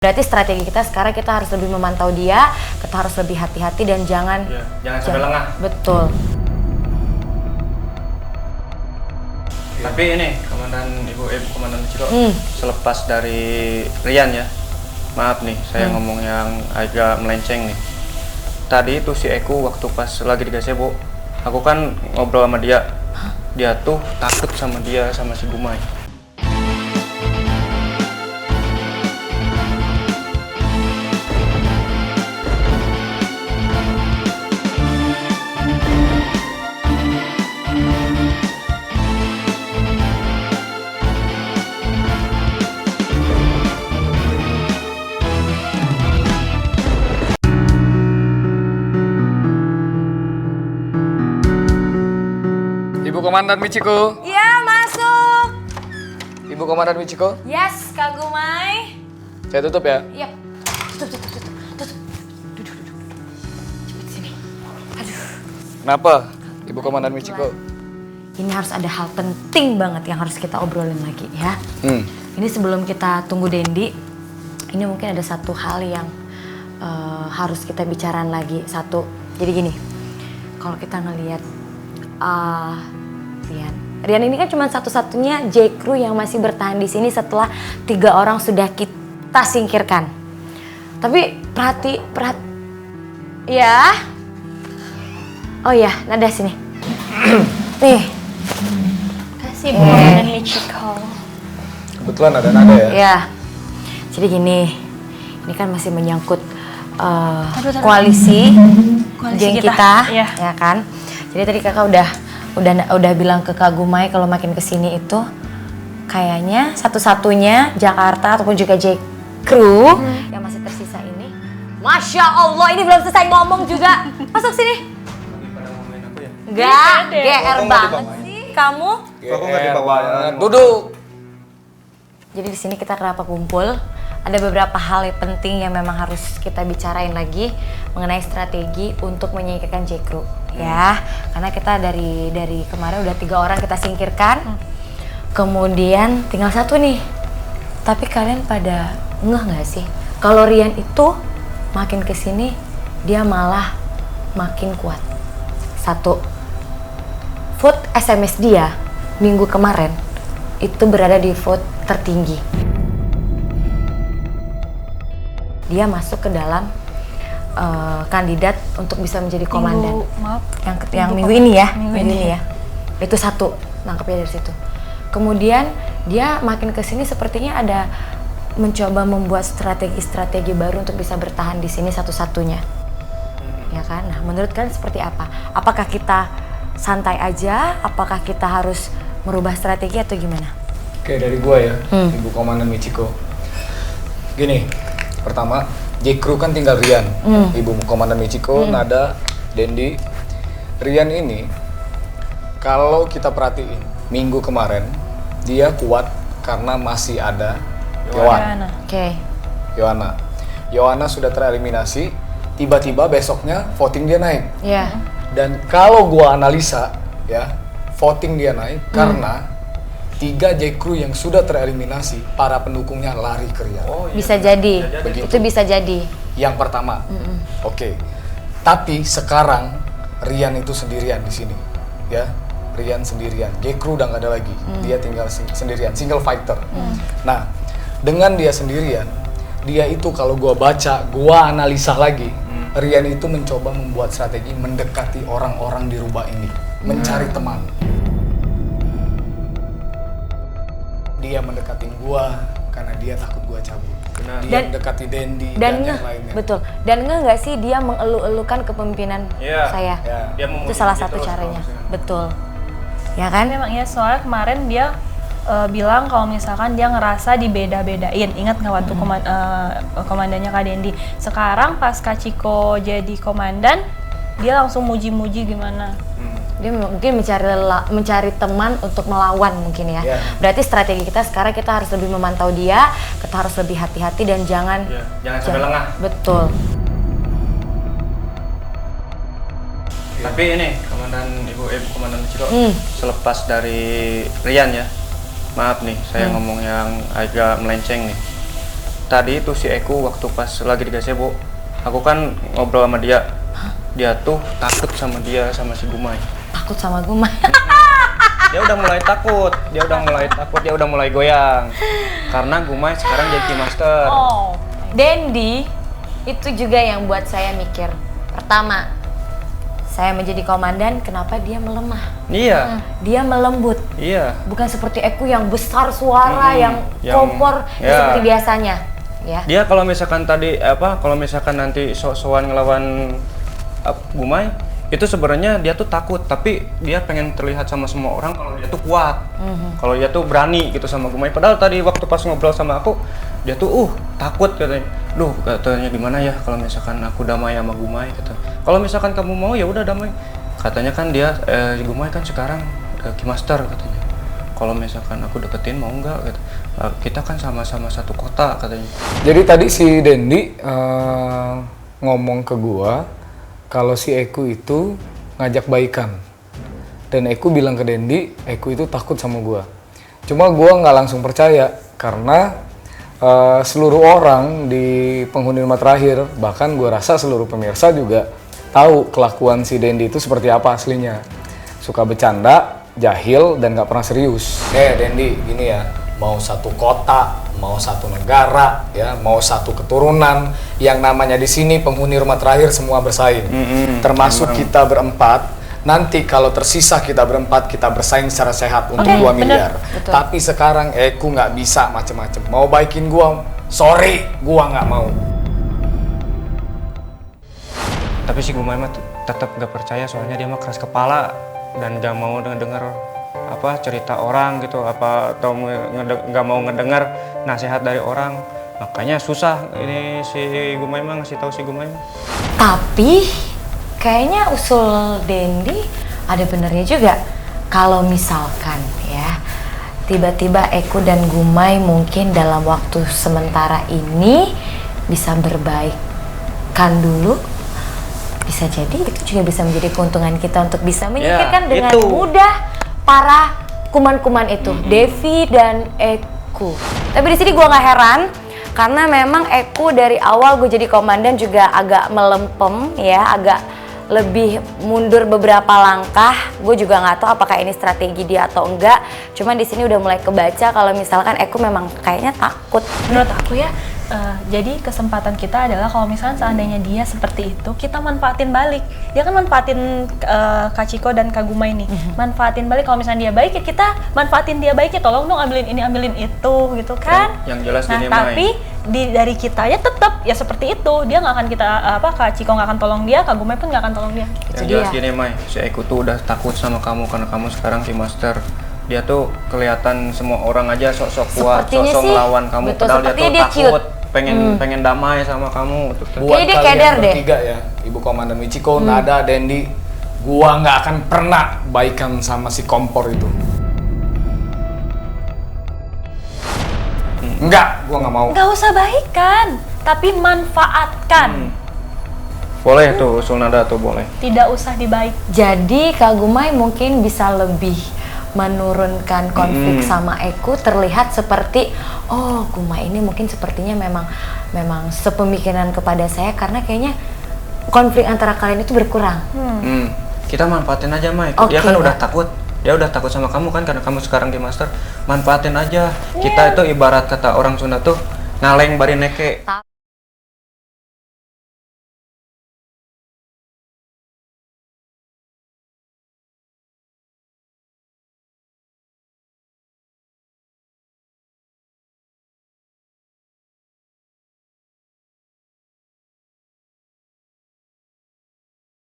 Berarti strategi kita sekarang kita harus lebih memantau dia, kita harus lebih hati-hati dan jangan sampai lengah. Betul. Tapi ini Komandan Ciko, selepas dari Rian ya, maaf nih saya ngomong yang agak melenceng nih. Tadi itu si Eku waktu pas lagi di gazebo, aku kan ngobrol sama dia, dia tuh takut sama dia sama si Gumay. Ibu Komandan Michiko. Ya, masuk. Ibu Komandan Michiko. Yes, Kak Gumay. Saya tutup ya. Iya. Tutup. Duduk. Cepet sini. Aduh. Kenapa, Ibu Komandan Michiko? Ini harus ada hal penting banget yang harus kita obrolin lagi ya. Ini sebelum kita tunggu Dendi, ini mungkin ada satu hal yang harus kita bicarain lagi. Satu, jadi gini, kalau kita ngelihat Rian ini kan cuma satu-satunya J. Crew yang masih bertahan di sini setelah 3 orang sudah kita singkirkan. Tapi ya. Oh ya, nada sini. Nih. Kasih Bu Komandan Michiko. Kebetulan ada nada ya. Ya. Jadi gini, ini kan masih menyangkut koalisi geng kita, ya kan. Jadi tadi kakak udah bilang ke Kak Gumay kalau makin kesini itu kayaknya satu-satunya Jakarta ataupun juga J. Crew yang masih tersisa ini. Masya Allah, ini belum selesai ngomong juga. Masuk sini. Enggak, GR banget sih kamu. Duduk. Jadi di sini kita kenapa kumpul? Ada beberapa hal yang penting yang memang harus kita bicarain lagi mengenai strategi untuk menyingkirkan J. Crew. Ya, karena kita dari kemarin udah 3 orang kita singkirkan, kemudian tinggal 1 nih. Tapi kalian pada ngeh nggak sih? Kalau Rian itu makin kesini dia malah makin kuat. 1, vote SMS dia minggu kemarin itu berada di vote tertinggi. Dia masuk ke dalam kandidat untuk bisa menjadi komandan. Yang minggu ini ya. Itu 1, nangkepnya dari situ. Kemudian dia makin kesini sepertinya ada mencoba membuat strategi baru untuk bisa bertahan di sini satu-satunya. Ya kan? Nah, menurut kalian seperti apa? Apakah kita santai aja? Apakah kita harus merubah strategi atau gimana? Oke, dari gua ya, Ibu Komandan Michiko. Gini, pertama, J. Crew kan tinggal Rian, Ibu Komandan Michiko, Nada, Dendi. Rian ini, kalau kita perhatiin, minggu kemarin, dia kuat karena masih ada Yohana. Oke. Yohana sudah tereliminasi, tiba-tiba besoknya voting dia naik. Iya. Dan kalau gua analisa, ya, voting dia naik karena 3 J. Crew yang sudah tereliminasi, para pendukungnya lari ke Rian. Bisa jadi. Begitu. Itu bisa jadi. Yang pertama, oke. Tapi sekarang Rian itu sendirian di sini, ya. Rian sendirian. J. Crew udah nggak ada lagi. Dia tinggal sendirian, single fighter. Nah, dengan dia sendirian, dia itu kalau gua baca, gua analisa lagi, Rian itu mencoba membuat strategi mendekati orang-orang di Rubah ini, mencari teman. Dia mendekatin gua karena dia takut gua cabut. Dia mendekati Dendi dan yang lainnya. Betul. Dan nggak sih dia mengeluh-elukan kepemimpinan saya. Dia Itu salah satu caranya. Betul. Ya kan? Memang ya, soalnya kemarin dia bilang kalau misalkan dia ngerasa dibeda-bedain. Ingat nggak waktu komandannya Kak Dendi? Sekarang pas Kak Ciko jadi komandan, dia langsung muji-muji gimana? Dia mungkin mencari teman untuk melawan mungkin ya. Berarti strategi kita sekarang kita harus lebih memantau dia, kita harus lebih hati-hati dan jangan sampai lengah. Betul. Tapi ini Ibu Komandan Ciko, selepas dari Rian ya, maaf nih saya ngomong yang agak melenceng nih. tadi itu si Eku waktu pas lagi di gazebo, aku kan ngobrol sama dia. Dia tuh takut sama dia sama si Gumay. Takut sama Gumay. Dia udah mulai takut, dia udah mulai goyang. Karena Gumay sekarang jadi Keymaster. Oh. Dendi itu juga yang buat saya mikir. Pertama, saya menjadi komandan, kenapa dia melemah? Iya. Dia melembut. Iya. Bukan seperti Eku yang besar suara, yang kompor seperti biasanya. Ya. Dia kalau misalkan kalau misalkan nanti sok-sokan ngelawan Gumay, itu sebenarnya dia tuh takut, tapi dia pengen terlihat sama semua orang kalau dia tuh kuat. Kalau dia tuh berani gitu sama Gumay. Padahal tadi waktu pas ngobrol sama aku, dia tuh takut katanya. Duh, katanya gimana ya kalau misalkan aku damai sama Gumay kata. Kalau misalkan kamu mau ya udah damai. Katanya kan dia Gumay kan sekarang Keymaster katanya. Kalau misalkan aku deketin mau nggak gitu. Kita kan sama-sama satu kota katanya. Jadi tadi si Dendi ngomong ke gua kalau si Eku itu ngajak baikan. Dan Eku bilang ke Dendi, Eku itu takut sama gua. Cuma gua nggak langsung percaya karena seluruh orang di penghuni rumah terakhir, bahkan gua rasa seluruh pemirsa juga tahu kelakuan si Dendi itu seperti apa aslinya. Suka bercanda, jahil, dan nggak pernah serius. Dendi, gini ya, mau satu kota, mau satu negara, ya, mau satu keturunan, yang namanya di sini penghuni rumah terakhir semua bersaing, termasuk kita berempat. Nanti kalau tersisa kita berempat, kita bersaing secara sehat untuk 2 miliar. Betul. Tapi sekarang Eku nggak bisa macem-macem. Mau baikin gua, sorry, gua nggak mau. Tapi si Gumay mah tetap gak percaya, soalnya dia mah keras kepala dan gak mau denger cerita orang gitu, atau gak mau ngedengar nasihat dari orang. Makanya susah ini si Gumay mah ngasih tahu si Gumay mah. Tapi kayaknya usul Dendi ada benernya juga. Kalau misalkan ya tiba-tiba Eku dan Gumay mungkin dalam waktu sementara ini bisa berbaikan dulu, bisa jadi itu juga bisa menjadi keuntungan kita untuk bisa menyingkirkan dengan mudah para kuman-kuman itu, Devi dan Eku. Tapi di sini gue nggak heran karena memang Eku dari awal gue jadi komandan juga agak melempem ya, agak lebih mundur beberapa langkah. Gue juga nggak tahu apakah ini strategi dia atau enggak. Cuman di sini udah mulai kebaca kalau misalkan Eku memang kayaknya takut. Menurut aku ya, jadi kesempatan kita adalah kalau misalnya seandainya dia seperti itu, kita manfaatin balik. Dia kan manfaatin Kak Ciko dan Kak Gumay nih, manfaatin balik. Kalau misalnya dia baik ya kita manfaatin dia baik ya, tolong dong ambilin ini ambilin itu gitu kan. Yang jelas nah gini, tapi dari kita ya tetap ya seperti itu. Dia nggak akan kita Kak Ciko nggak akan tolong dia, Kak Gumay pun nggak akan tolong dia. Yang jelas gini Mai, si Eku tuh udah takut sama kamu karena kamu sekarang Keymaster. Dia tuh kelihatan semua orang aja sok-sok kuat, sok-sok melawan kamu. Betul, padahal dia tuh dia takut, pengen damai sama kamu. Buat dia kalian keder deh. bertiga ya, Ibu Komandan Michiko, Nada, Dendi, gua nggak akan pernah baikan sama si kompor itu. Enggak, gua nggak mau. Nggak usah baikan, tapi manfaatkan. Boleh tuh, usul Nada tuh boleh. Tidak usah dibaik. Jadi Kak Gumay mungkin bisa lebih menurunkan konflik sama Eku, terlihat seperti oh Gumay ini mungkin sepertinya memang sepemikiran kepada saya karena kayaknya konflik antara kalian itu berkurang. Kita manfaatin aja Mai. Oke, Dia kan udah Mbak. takut. Dia udah takut sama kamu kan karena kamu sekarang Keymaster. Manfaatin aja. Kita itu ibarat kata orang Sunda tuh ngaleng bari neke.